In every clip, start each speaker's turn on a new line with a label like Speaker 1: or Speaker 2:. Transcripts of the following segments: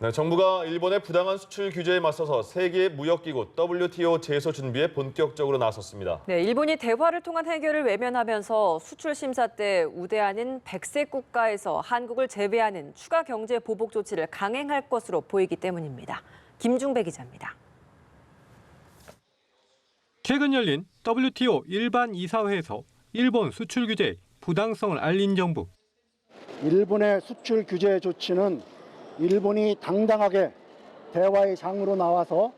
Speaker 1: 네, 정부가 일본의 부당한 수출 규제에 맞서서 세계 무역기구 WTO 제소 준비에 본격적으로 나섰습니다.
Speaker 2: 네, 일본이 대화를 통한 해결을 외면하면서 수출 심사 때 우대하는 백색 국가에서 한국을 제외하는 추가 경제 보복 조치를 강행할 것으로 보이기 때문입니다. 김중배 기자입니다.
Speaker 3: 최근 열린 WTO 일반 이사회에서 일본 수출 규제의 부당성을 알린 정부.
Speaker 4: 일본의 수출 규제 조치는 일본이 당당하게 대화의 장으로 나와서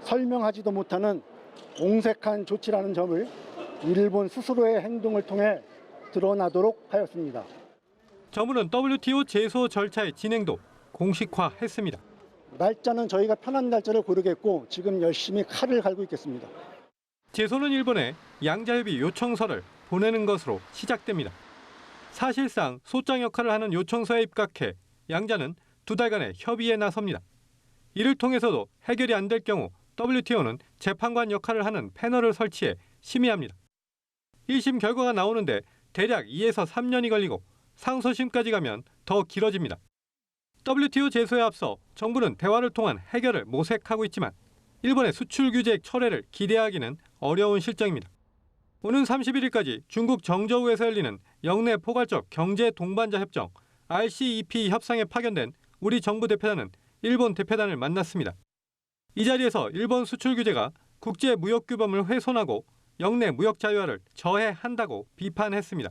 Speaker 4: 설명하지도 못하는 옹색한 조치라는 점을 일본 스스로의 행동을 통해 드러나도록 하였습니다.
Speaker 3: 정부는 WTO 제소 절차의 진행도 공식화했습니다.
Speaker 4: 날짜는 저희가 편한 날짜를 고르겠고 지금 열심히 칼을 갈고 있겠습니다.
Speaker 3: 제소는 일본에 양자협의 요청서를 보내는 것으로 시작됩니다. 사실상 소장 역할을 하는 요청서에 입각해 양자는 2달간의 협의에 나섭니다. 이를 통해서도 해결이 안 될 경우 WTO는 재판관 역할을 하는 패널을 설치해 심의합니다. 1심 결과가 나오는데 대략 2에서 3년이 걸리고 상소심까지 가면 더 길어집니다. WTO 제소에 앞서 정부는 대화를 통한 해결을 모색하고 있지만 일본의 수출 규제 철회를 기대하기는 어려운 실정입니다. 오는 31일까지 중국 정저우에서 열리는 영내 포괄적 경제 동반자 협정 RCEP 협상에 파견된 우리 정부 대표단은 일본 대표단을 만났습니다. 이 자리에서 일본 수출 규제가 국제 무역 규범을 훼손하고 영내 무역 자유화를 저해한다고 비판했습니다.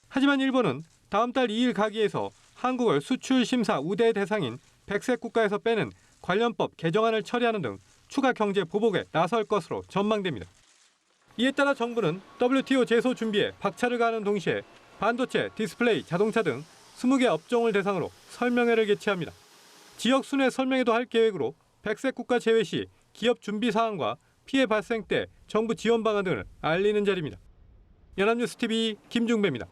Speaker 3: 하지만 일본은 다음 달 2일 가기에서 한국을 수출 심사 우대 대상인 백색 국가에서 빼는 관련법 개정안을 처리하는 등 추가 경제 보복에 나설 것으로 전망됩니다. 이에 따라 정부는 WTO 제소 준비에 박차를 가하는 동시에 반도체, 디스플레이, 자동차 등 20개 업종을 대상으로 설명회를 개최합니다. 지역 순회 설명회도 할 계획으로 백색 국가 제외 시 기업 준비 사항과 피해 발생 때 정부 지원 방안 등을 알리는 자리입니다. 연합뉴스 TV 김중배입니다.